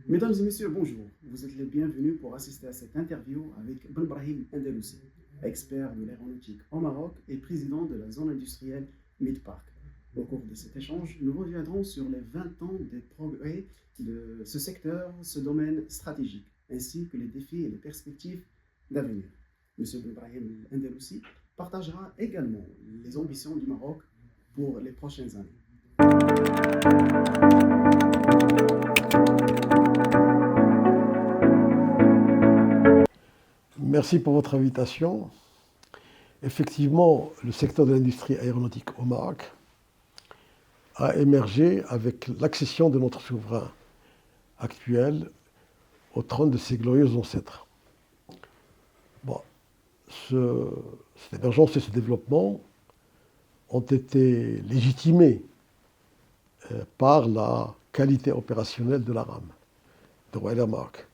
Mesdames et messieurs, bonjour. Vous êtes les bienvenus pour assister à cette interview avec Brahim Endeloussi, expert de l'aéronautique au Maroc et président de la zone industrielle Midpark. Au cours de cet échange, nous reviendrons sur les 20 ans des progrès de ce secteur, ce domaine stratégique, ainsi que les défis et les perspectives d'avenir. Monsieur Brahim Endeloussi partagera également les ambitions du Maroc pour les prochaines années. Merci pour votre invitation. Effectivement, le secteur de l'industrie aéronautique au Maroc a émergé avec l'accession de notre souverain actuel au trône de ses glorieux ancêtres. Bon, cette émergence et ce développement ont été légitimés par la qualité opérationnelle de la RAM, de Royal Air Maroc,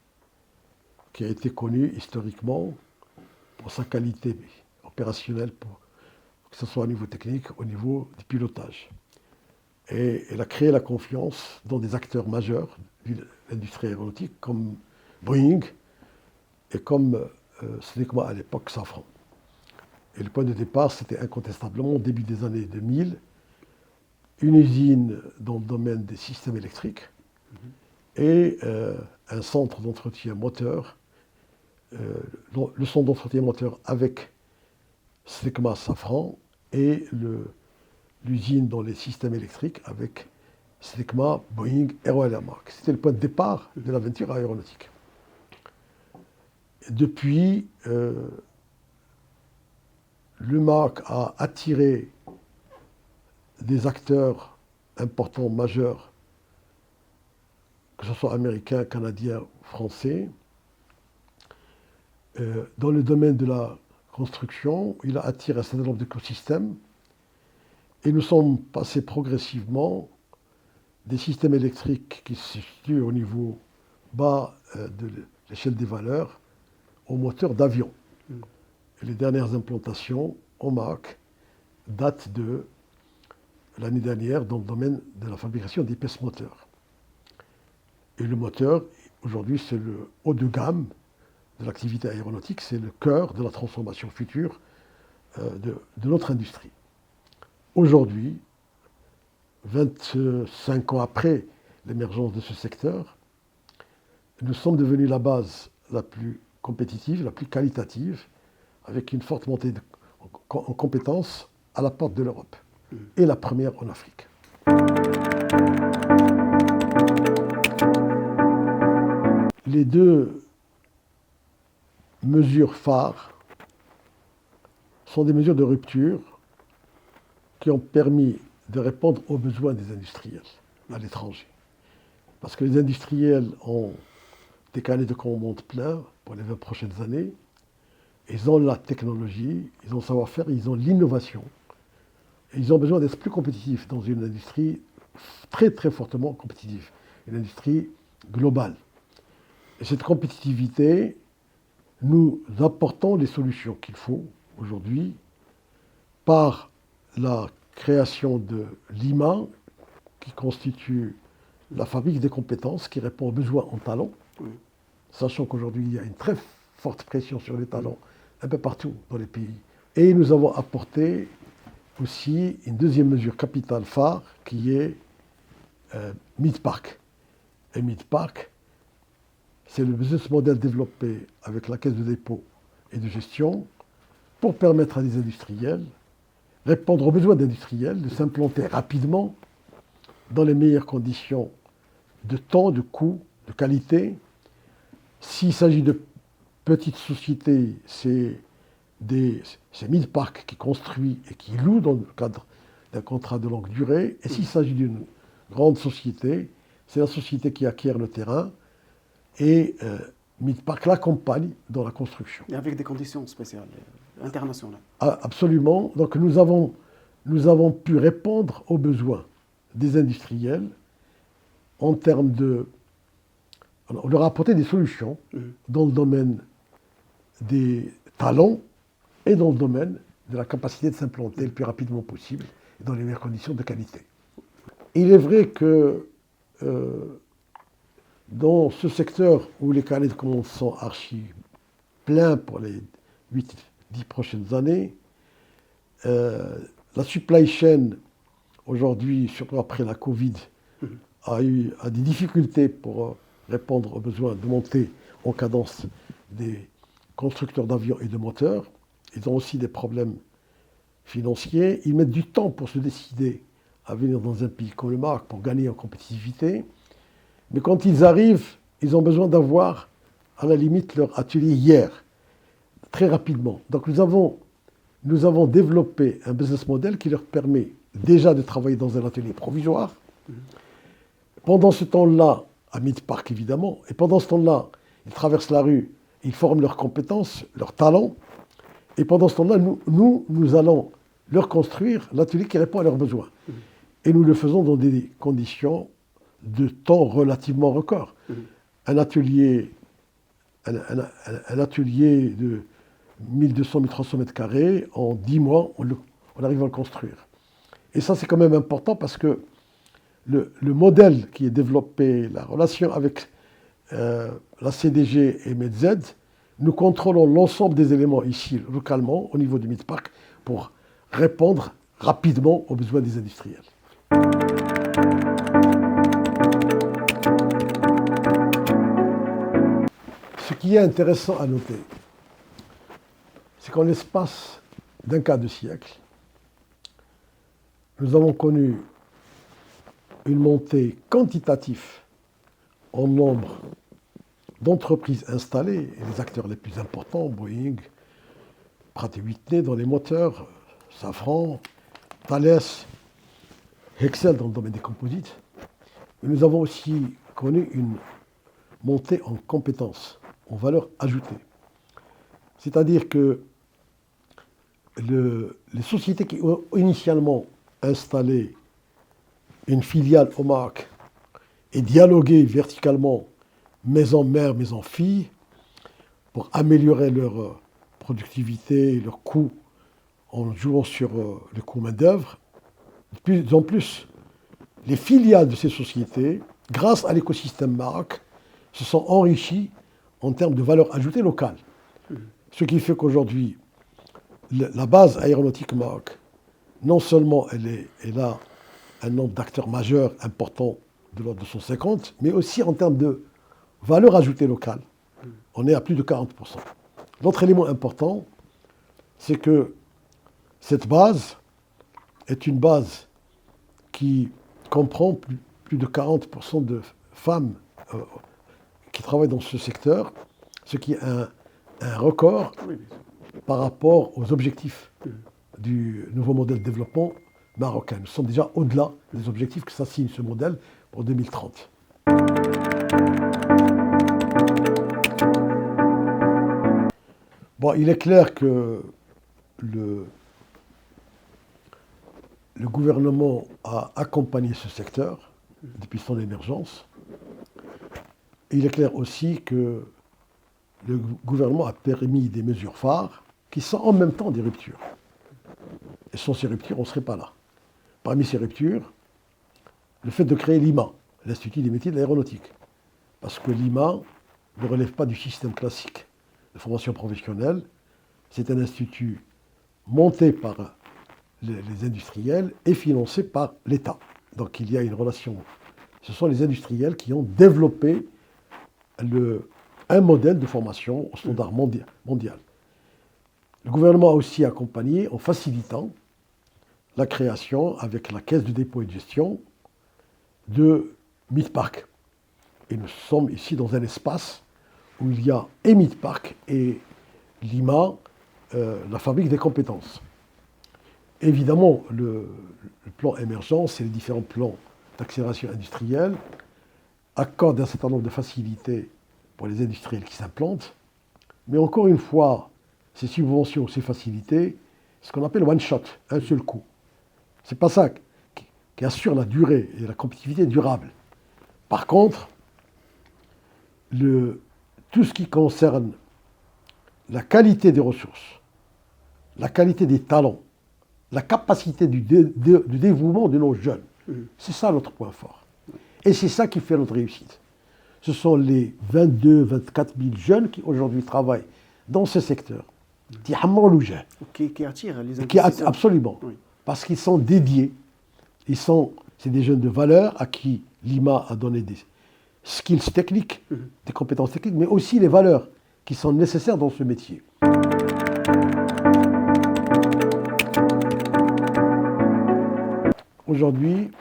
qui a été connue historiquement pour sa qualité opérationnelle, que ce soit au niveau technique, au niveau du pilotage. Et elle a créé la confiance dans des acteurs majeurs de l'industrie aéronautique comme Boeing et comme c'était à l'époque Safran. Et le point de départ, c'était incontestablement au début des années 2000, une usine dans le domaine des systèmes électriques et un centre d'entretien moteur, le centre d'entretien moteur avec Stekma Safran et l'usine dans les systèmes électriques avec Stekma, Boeing et Royal Air Maroc. C'était le point de départ de l'aventure aéronautique. Et depuis, le Maroc a attiré des acteurs importants, majeurs, que ce soit américains, canadiens, français. Dans le domaine de la construction, il a attiré un certain nombre d'écosystèmes et nous sommes passés progressivement des systèmes électriques qui se situent au niveau bas de l'échelle des valeurs aux moteurs d'avion. Et les dernières implantations au Maroc datent de l'année dernière dans le domaine de la fabrication des pièces moteurs. Et le moteur, aujourd'hui, c'est le haut de gamme de l'activité aéronautique, c'est le cœur de la transformation future de notre industrie. Aujourd'hui, 25 ans après l'émergence de ce secteur, nous sommes devenus la base la plus compétitive, la plus qualitative, avec une forte montée en compétences à la porte de l'Europe, et la première en Afrique. Les deux mesures phares sont des mesures de rupture qui ont permis de répondre aux besoins des industriels à l'étranger. Parce que les industriels ont des carnets de commandes pleins pour les 20 prochaines années. Ils ont la technologie, ils ont le savoir-faire, ils ont l'innovation. Et ils ont besoin d'être plus compétitifs dans une industrie très très fortement compétitive, une industrie globale. Et cette compétitivité, nous apportons les solutions qu'il faut aujourd'hui par la création de l'IMA, qui constitue la fabrique des compétences, qui répond aux besoins en talents, sachant qu'aujourd'hui il y a une très forte pression sur les talents un peu partout dans les pays. Et nous avons apporté aussi une deuxième mesure capitale phare qui est Midpark. Et Midpark, c'est le business model développé avec la caisse de dépôt et de gestion pour permettre à des industriels, répondre aux besoins d'industriels, de s'implanter rapidement dans les meilleures conditions de temps, de coût, de qualité. S'il s'agit de petites sociétés, c'est Midpark qui construit et qui loue dans le cadre d'un contrat de longue durée. Et s'il s'agit d'une grande société, c'est la société qui acquiert le terrain et Midpark l'accompagne dans la construction. Et avec des conditions spéciales, internationales. Absolument. Donc nous avons pu répondre aux besoins des industriels en termes de... On leur a apporté des solutions dans le domaine des talents et dans le domaine de la capacité de s'implanter le plus rapidement possible dans les meilleures conditions de qualité. Il est vrai que dans ce secteur où les carnets de commandes sont archi pleins pour les 8-10 prochaines années, la supply chain, aujourd'hui, surtout après la Covid, a des difficultés pour répondre aux besoins de monter en cadence des constructeurs d'avions et de moteurs. Ils ont aussi des problèmes financiers. Ils mettent du temps pour se décider à venir dans un pays comme le Maroc pour gagner en compétitivité. Mais quand ils arrivent, ils ont besoin d'avoir, à la limite, leur atelier hier, très rapidement. Donc nous avons développé un business model qui leur permet déjà de travailler dans un atelier provisoire. Pendant ce temps-là, à Mid-Park évidemment, et pendant ce temps-là, ils traversent la rue, ils forment leurs compétences, leurs talents, et pendant ce temps-là, nous allons leur construire l'atelier qui répond à leurs besoins. Et nous le faisons dans des conditions de temps relativement record. Un atelier de 1200-1300 mètres carrés, en 10 mois, on arrive à le construire. Et ça, c'est quand même important parce que le modèle qui est développé, la relation avec la CDG et Medz, nous contrôlons l'ensemble des éléments ici, localement, au niveau du Mid-Park, pour répondre rapidement aux besoins des industriels. Ce qui est intéressant à noter, c'est qu'en l'espace d'un quart de siècle, nous avons connu une montée quantitative en nombre d'entreprises installées, et les acteurs les plus importants, Boeing, Pratt & Whitney dans les moteurs, Safran, Thales, Hexcel dans le domaine des composites. Mais nous avons aussi connu une montée en compétences, en valeur ajoutée. C'est-à-dire que les sociétés qui ont initialement installé une filiale au Maroc et dialogué verticalement maison mère, maison fille, pour améliorer leur productivité, leur coût, en jouant sur le coût main-d'œuvre. De plus en plus, les filiales de ces sociétés, grâce à l'écosystème Maroc, se sont enrichies en termes de valeur ajoutée locale. Ce qui fait qu'aujourd'hui, la base aéronautique Maroc, non seulement elle a un nombre d'acteurs majeurs importants de l'ordre de 150, mais aussi en termes de valeur ajoutée locale, on est à plus de 40%. L'autre élément important, c'est que cette base est une base qui comprend plus de 40% de femmes qui travaillent dans ce secteur, ce qui est un record par rapport aux objectifs du nouveau modèle de développement marocain. Nous sommes déjà au-delà des objectifs que s'assigne ce modèle pour 2030. Bon, il est clair que le gouvernement a accompagné ce secteur depuis son émergence. Et il est clair aussi que le gouvernement a permis des mesures phares qui sont en même temps des ruptures. Et sans ces ruptures, on ne serait pas là. Parmi ces ruptures, le fait de créer l'IMA, l'Institut des métiers de l'aéronautique. Parce que l'IMA ne relève pas du système classique de formation professionnelle. C'est un institut monté par les industriels et financé par l'État. Donc il y a une relation. Ce sont les industriels qui ont développé un modèle de formation au standard mondial. Le gouvernement a aussi accompagné en facilitant la création, avec la Caisse de dépôt et de gestion, de Mid-Park. Et nous sommes ici dans un espace où il y a et Mid-Park et l'IMA, la fabrique des compétences. Évidemment, le plan émergence et les différents plans d'accélération industrielle accordent un certain nombre de facilités pour les industriels qui s'implantent. Mais encore une fois, ces subventions, ces facilités, ce qu'on appelle one shot, un seul coup. Ce n'est pas ça qui assure la durée et la compétitivité durable. Par contre, tout ce qui concerne la qualité des ressources, la qualité des talents, la capacité du dévouement de nos jeunes, c'est ça notre point fort. Et c'est ça qui fait notre réussite. ce sont les 22 24 000 jeunes qui aujourd'hui travaillent dans ce secteur, qui attirent les investisseurs. Absolument, oui. Parce qu'ils sont dédiés. C'est des jeunes de valeur à qui l'IMA a donné des skills techniques, des compétences techniques, mais aussi les valeurs qui sont nécessaires dans ce métier. Aujourd'hui,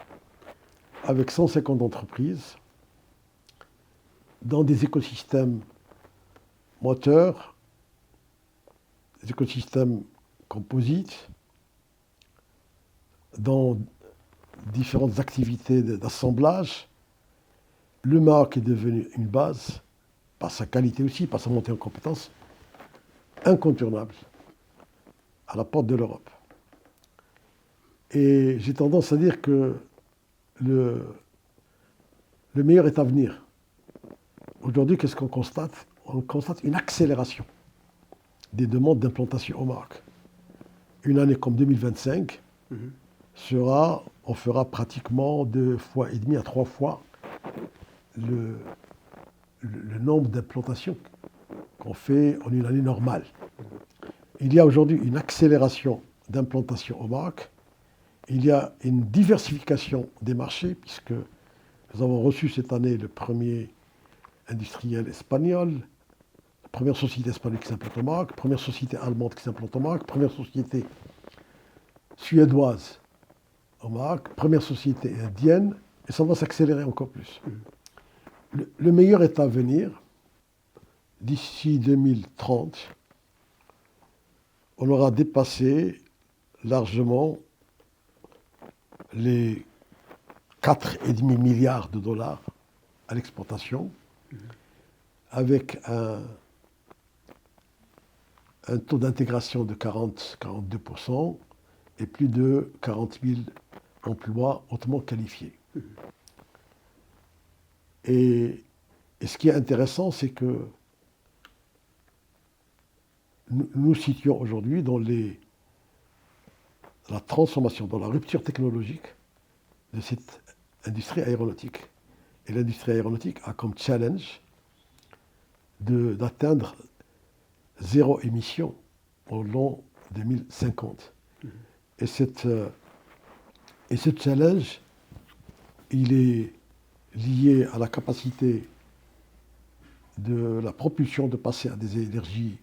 avec 150 entreprises, dans des écosystèmes moteurs, des écosystèmes composites, dans différentes activités d'assemblage, le Maroc est devenu une base, par sa qualité aussi, par sa montée en compétences, incontournable à la porte de l'Europe. Et j'ai tendance à dire que le meilleur est à venir. Aujourd'hui, qu'est-ce qu'on constate? On constate une accélération des demandes d'implantation au Maroc. Une année comme 2025, on fera pratiquement 2,5 fois à 3 fois le nombre d'implantations qu'on fait en une année normale. Il y a aujourd'hui une accélération d'implantation au Maroc. Il y a une diversification des marchés, puisque nous avons reçu cette année le premier industriel espagnol, la première société espagnole qui s'implante au Maroc, la première société allemande qui s'implante au Maroc, la première société suédoise au Maroc, la première société indienne, et ça va s'accélérer encore plus. Le meilleur est à venir. D'ici 2030, on aura dépassé largement les 4,5 milliards de dollars à l'exportation, avec un taux d'intégration de 40-42% et plus de 40 000 emplois hautement qualifiés. Et ce qui est intéressant, c'est que nous situons aujourd'hui dans la transformation, dans la rupture technologique de cette industrie aéronautique. Et l'industrie aéronautique a comme challenge d'atteindre zéro émission en l'an 2050. Et ce challenge, il est lié à la capacité de la propulsion de passer à des énergies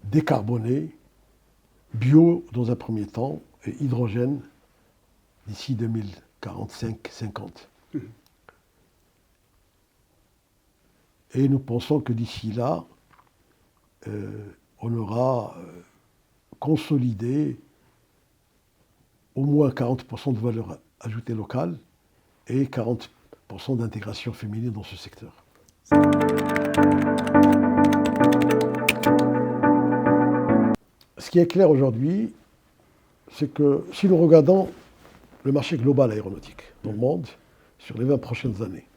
décarbonées, bio dans un premier temps, et hydrogène d'ici 2045-50. Et nous pensons que d'ici là, on aura consolidé au moins 40% de valeur ajoutée locale et 40% d'intégration féminine dans ce secteur. Ce qui est clair aujourd'hui, c'est que si nous regardons le marché global aéronautique dans le monde sur les 20 prochaines années,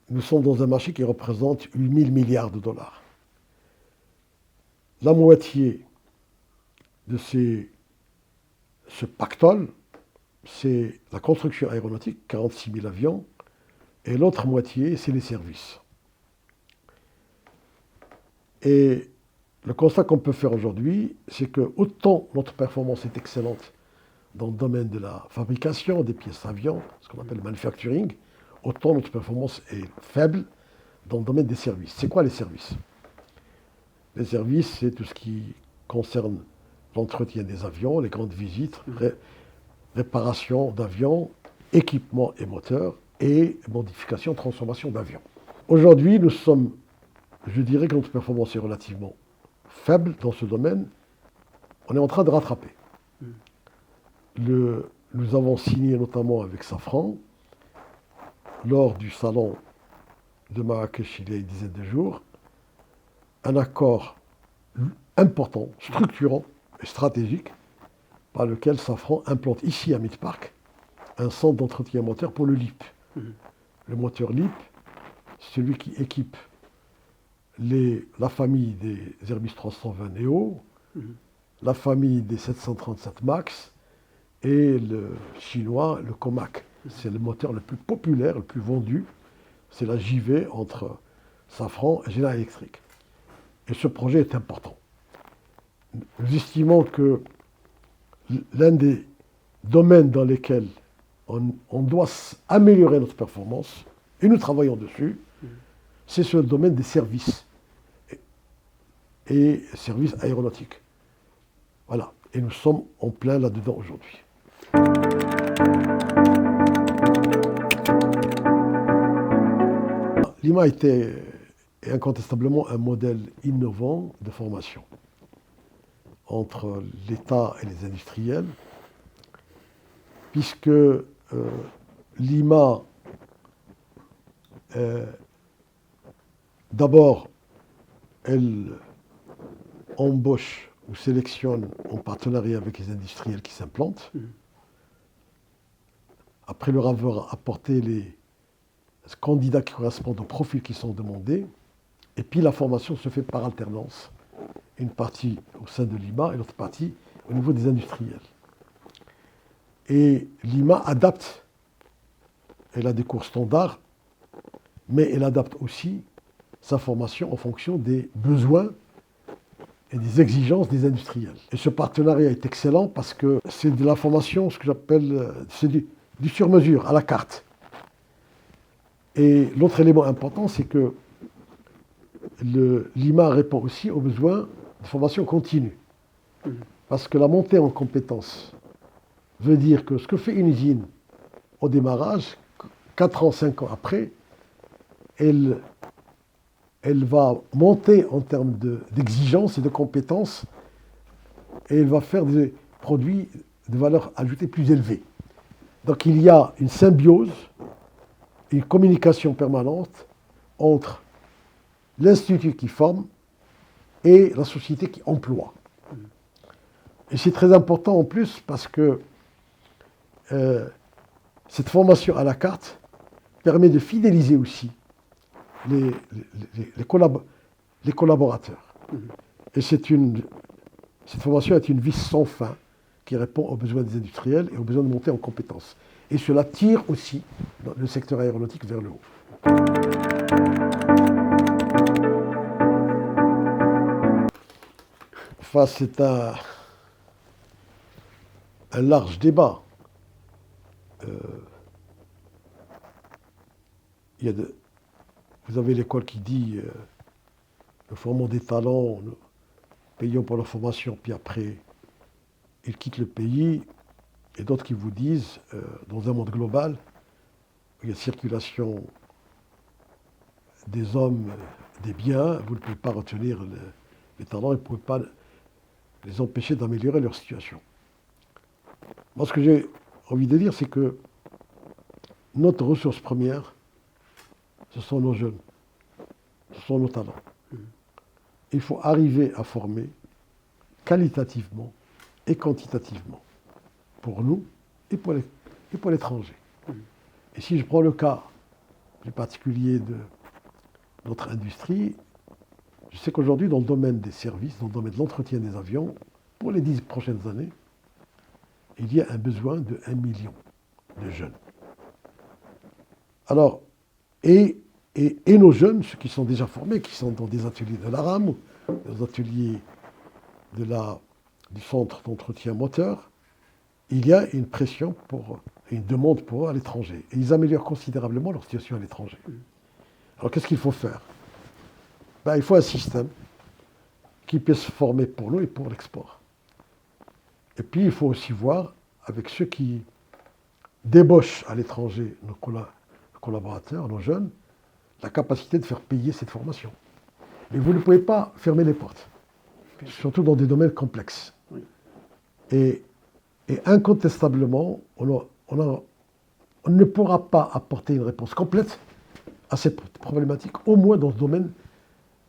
nous sommes dans un marché qui représente 8 000 milliards de dollars. La moitié de ce pactole, c'est la construction aéronautique, 46 000 avions, et l'autre moitié, c'est les services. Et le constat qu'on peut faire aujourd'hui, c'est que autant notre performance est excellente dans le domaine de la fabrication des pièces avions, ce qu'on appelle le manufacturing, autant notre performance est faible dans le domaine des services. C'est quoi les services? Les services, c'est tout ce qui concerne l'entretien des avions, les grandes visites, réparation d'avions, équipement et moteurs, et modification, transformation d'avions. Aujourd'hui, je dirais que notre performance est relativement faible dans ce domaine. On est en train de rattraper. Nous avons signé notamment avec Safran, lors du salon de Marrakech il y a une dizaine de jours, un accord important, structurant et stratégique par lequel Safran implante ici à Midpark un centre d'entretien moteur pour le LEAP. Le moteur LEAP, celui qui équipe la famille des Airbus 320 Neo, la famille des 737 MAX et le chinois, le COMAC. c'est le moteur le plus populaire, le plus vendu. C'est la JV entre Safran et General Electric. Et ce projet est important. Nous estimons que l'un des domaines dans lesquels on doit améliorer notre performance, et nous travaillons dessus, c'est sur le domaine des services et services aéronautiques. Voilà. Et nous sommes en plein là-dedans aujourd'hui. Lima est incontestablement un modèle innovant de formation entre l'État et les industriels, puisque Lima, d'abord, elle embauche ou sélectionne en partenariat avec les industriels qui s'implantent. Après leur avoir apporté les candidats qui correspondent aux profils qui sont demandés, et puis la formation se fait par alternance. Une partie au sein de Lima et l'autre partie au niveau des industriels. Et Lima adapte, elle a des cours standards, mais elle adapte aussi sa formation en fonction des besoins et des exigences des industriels. Et ce partenariat est excellent parce que c'est de la formation, ce que j'appelle, c'est du sur-mesure, à la carte. Et l'autre élément important, c'est que Lima répond aussi aux besoins de formation continue. Parce que la montée en compétences veut dire que ce que fait une usine au démarrage, 4 ans, 5 ans après, elle va monter en termes d'exigences et de compétences et elle va faire des produits de valeur ajoutée plus élevée. Donc il y a une symbiose, une communication permanente entre l'institut qui forme et la société qui emploie. Et c'est très important en plus parce que cette formation à la carte permet de fidéliser aussi les collaborateurs. Et cette formation est une vis sans fin qui répond aux besoins des industriels et aux besoins de monter en compétences. Et cela tire aussi le secteur aéronautique vers le haut. Enfin, c'est un large débat. Vous avez l'école qui dit nous formons des talents, nous payons pour leur formation, puis après ils quittent le pays. Et d'autres qui vous disent, dans un monde global, où il y a circulation des hommes, des biens, vous ne pouvez pas retenir les talents et vous ne pouvez pas les empêcher d'améliorer leur situation. Moi, ce que j'ai envie de dire, c'est que notre ressource première, ce sont nos jeunes, ce sont nos talents. Il faut arriver à former qualitativement et quantitativement pour nous et pour l'étranger. Et si je prends le cas plus particulier de notre industrie, je sais qu'aujourd'hui, dans le domaine des services, dans le domaine de l'entretien des avions, pour les 10 prochaines années, il y a un besoin de 1 million de jeunes. Alors, et nos jeunes, ceux qui sont déjà formés, qui sont dans des ateliers de l'ARAM, des ateliers du centre d'entretien moteur, il y a une pression une demande pour eux à l'étranger. Et ils améliorent considérablement leur situation à l'étranger. Alors qu'est-ce qu'il faut faire? Il faut un système qui puisse former pour nous et pour l'export. Et puis il faut aussi voir avec ceux qui débauchent à l'étranger nos collaborateurs, nos jeunes, la capacité de faire payer cette formation. Mais vous ne pouvez pas fermer les portes, surtout dans des domaines complexes. Oui. Et incontestablement, on ne pourra pas apporter une réponse complète à cette problématique, au moins dans ce domaine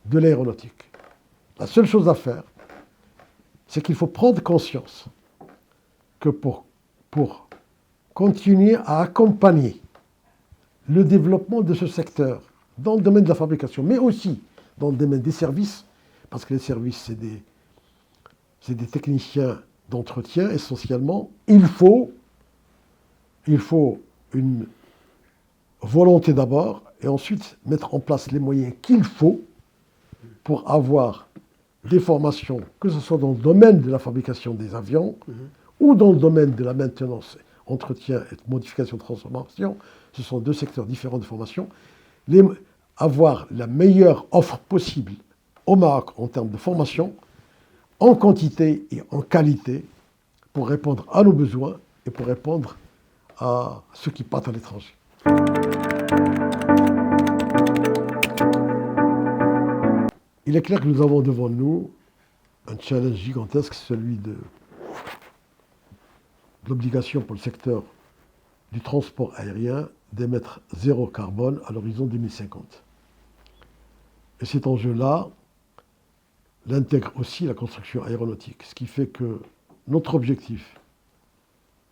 de l'aéronautique. La seule chose à faire, c'est qu'il faut prendre conscience que pour continuer à accompagner le développement de ce secteur dans le domaine de la fabrication, mais aussi dans le domaine des services, parce que les services, c'est des techniciens d'entretien essentiellement, il faut une volonté d'abord, et ensuite mettre en place les moyens qu'il faut pour avoir des formations, que ce soit dans le domaine de la fabrication des avions ou dans le domaine de la maintenance, entretien et modification, transformation. Ce sont deux secteurs différents de formation. Avoir la meilleure offre possible au Maroc en termes de formation, en quantité et en qualité, pour répondre à nos besoins et pour répondre à ceux qui partent à l'étranger. Il est clair que nous avons devant nous un challenge gigantesque, celui de l'obligation pour le secteur du transport aérien d'émettre zéro carbone à l'horizon 2050. Et cet enjeu-là l'intègre aussi la construction aéronautique, ce qui fait que notre objectif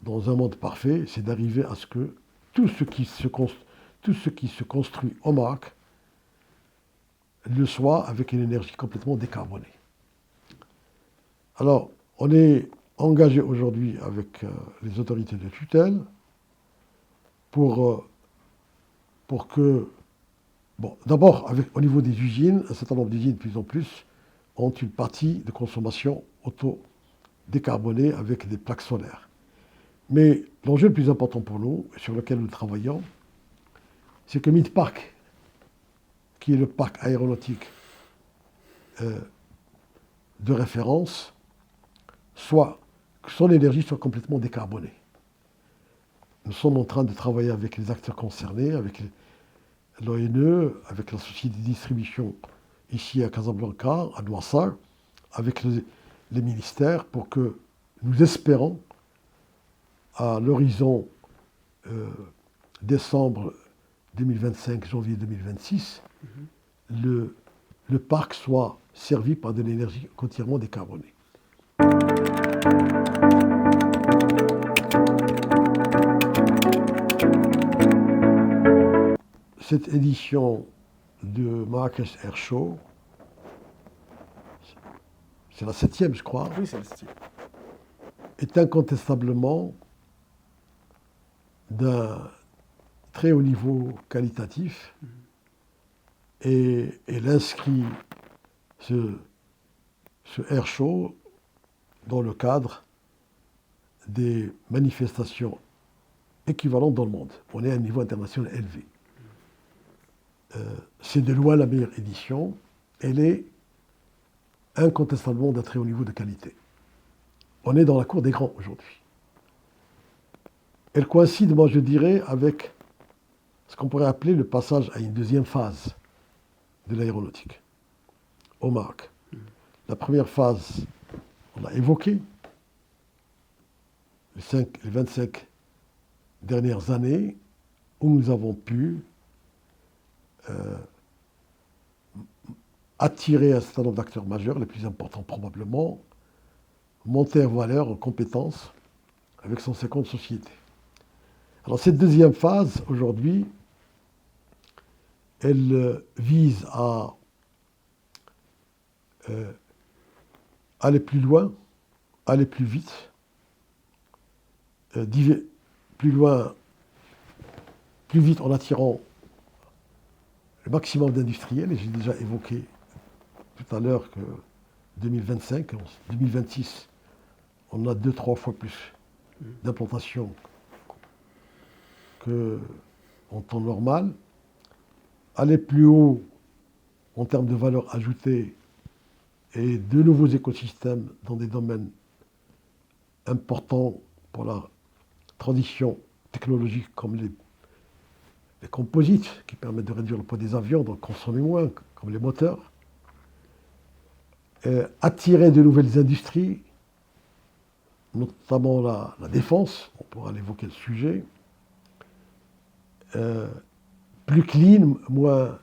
dans un monde parfait, c'est d'arriver à ce que tout ce qui se construit au Maroc le soit avec une énergie complètement décarbonée. Alors, on est engagé aujourd'hui avec les autorités de tutelle pour que, bon, d'abord, au niveau des usines, un certain nombre d'usines de plus en plus ont une partie de consommation auto-décarbonée avec des plaques solaires. Mais l'enjeu le plus important pour nous, et sur lequel nous travaillons, c'est que Midpark, qui est le parc aéronautique de référence, que son énergie soit complètement décarbonée. Nous sommes en train de travailler avec les acteurs concernés, avec l'ONE, avec la société de distribution ici à Casablanca, à Douassar, avec les ministères, pour que nous espérons, à l'horizon décembre 2025, janvier 2026, le parc soit servi par de l'énergie entièrement décarbonée. Cette édition de Marrakech Air Show, c'est la 7e, je crois. Oui, c'est la 7e. Est incontestablement d'un très haut niveau qualitatif et elle inscrit ce Air Show dans le cadre des manifestations équivalentes dans le monde. On est à un niveau international élevé. C'est de loin la meilleure édition. Elle est incontestablement d'un très haut niveau de qualité. On est dans la cour des grands aujourd'hui. Elle coïncide, moi je dirais, avec ce qu'on pourrait appeler le passage à une deuxième phase de l'aéronautique au Maroc. La première phase, on l'a évoquée, les 25 dernières années, où nous avons pu attirer un certain nombre d'acteurs majeurs, les plus importants probablement, monter en valeur, en compétences, avec 150 sociétés. Alors cette deuxième phase, aujourd'hui, elle vise à aller plus loin, aller plus vite, plus loin, plus vite en attirant le maximum d'industriels, et j'ai déjà évoqué tout à l'heure que 2025, 2026, on a 2-3 fois plus d'implantation qu'en temps normal. Aller plus haut en termes de valeur ajoutée et de nouveaux écosystèmes dans des domaines importants pour la transition technologique comme les composites qui permettent de réduire le poids des avions, donc consommer moins, comme les moteurs. Attirer de nouvelles industries, notamment la défense, on pourra l'évoquer le sujet, plus clean, moins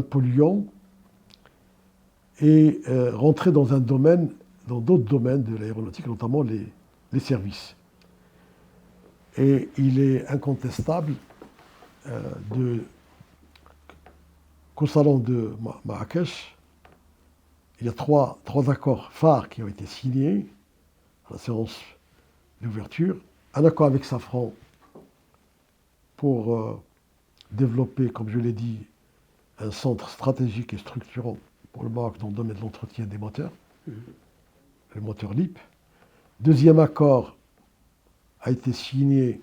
polluant, et rentrer dans d'autres domaines de l'aéronautique, notamment les services. Et il est incontestable qu'au salon de Marrakech, il y a trois accords phares qui ont été signés à la séance d'ouverture. un accord avec Safran pour développer, comme je l'ai dit, un centre stratégique et structurant pour le Maroc dans le domaine de l'entretien des moteurs, le moteur LIP. Deuxième accord a été signé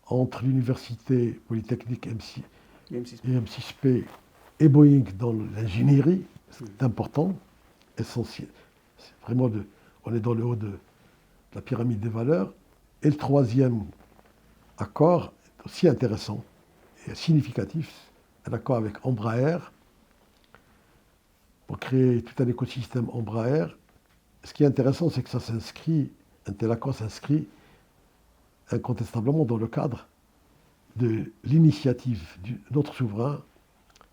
entre l'Université Polytechnique et M6P et Boeing dans l'ingénierie. C'est important, essentiel. C'est vraiment on est dans le haut de la pyramide des valeurs. Et le troisième accord est aussi intéressant et significatif, un accord avec Embraer pour créer tout un écosystème Embraer. Ce qui est intéressant, c'est que un tel accord s'inscrit incontestablement dans le cadre de l'initiative de notre souverain,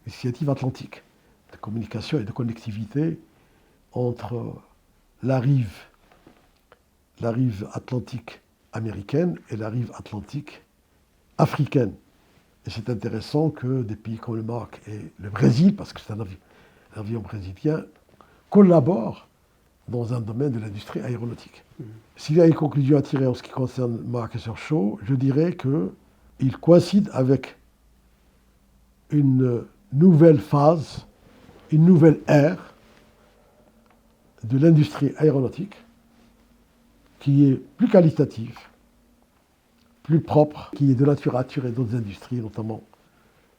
l'initiative atlantique de communication et de connectivité entre la rive atlantique américaine et la rive atlantique africaine. Et c'est intéressant que des pays comme le Maroc et le Brésil, parce que c'est un avion brésilien, collaborent dans un domaine de l'industrie aéronautique. S'il y a une conclusion à tirer en ce qui concerne Marrakech Air Show, je dirais qu'il coïncide avec une nouvelle phase, une nouvelle ère de l'industrie aéronautique qui est plus qualitative, plus propre, qui est de nature à attirer d'autres industries, notamment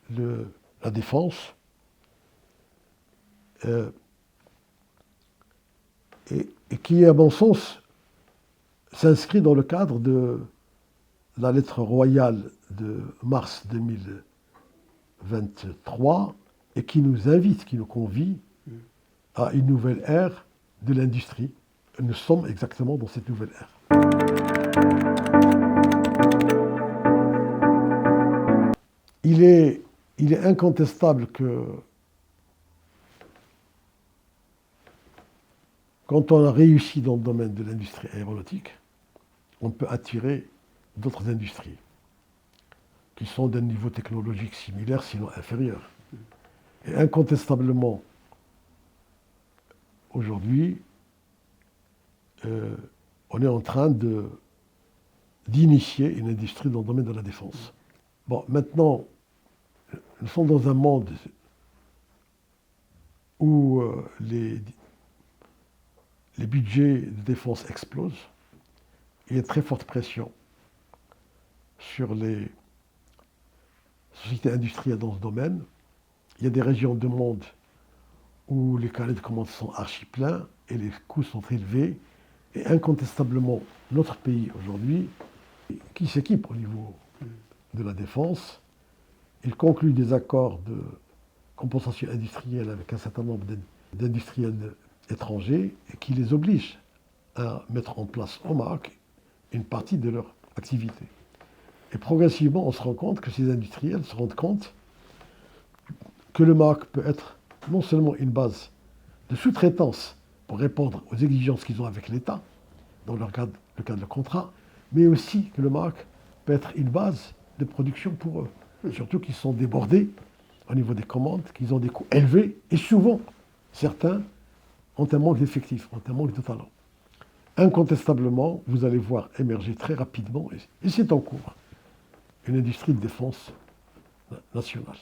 la défense, et qui, à mon sens, s'inscrit dans le cadre de la lettre royale de mars 2023 et qui nous invite, qui nous convie à une nouvelle ère de l'industrie. Nous sommes exactement dans cette nouvelle ère. Il est incontestable que quand on a réussi dans le domaine de l'industrie aéronautique, on peut attirer d'autres industries qui sont d'un niveau technologique similaire, sinon inférieur. Et incontestablement, aujourd'hui, on est en train d'initier une industrie dans le domaine de la défense. Bon, maintenant, nous sommes dans un monde où les budgets de défense explosent. Il y a très forte pression sur les sociétés industrielles dans ce domaine. Il y a des régions du monde où les carnets de commandes sont archi pleins et les coûts sont élevés. Et incontestablement, notre pays aujourd'hui, qui s'équipe au niveau de la défense, il conclut des accords de compensation industrielle avec un certain nombre d'industriels étrangers et qui les oblige à mettre en place au Maroc une partie de leur activité. Et progressivement, on se rend compte que ces industriels se rendent compte que le Maroc peut être non seulement une base de sous-traitance pour répondre aux exigences qu'ils ont avec l'État, dans le cadre de leur contrat, mais aussi que le Maroc peut être une base de production pour eux. Surtout qu'ils sont débordés au niveau des commandes, qu'ils ont des coûts élevés, et souvent, certains ont un manque d'effectifs, ont un manque de talent. Incontestablement, vous allez voir émerger très rapidement, et c'est en cours, une industrie de défense nationale.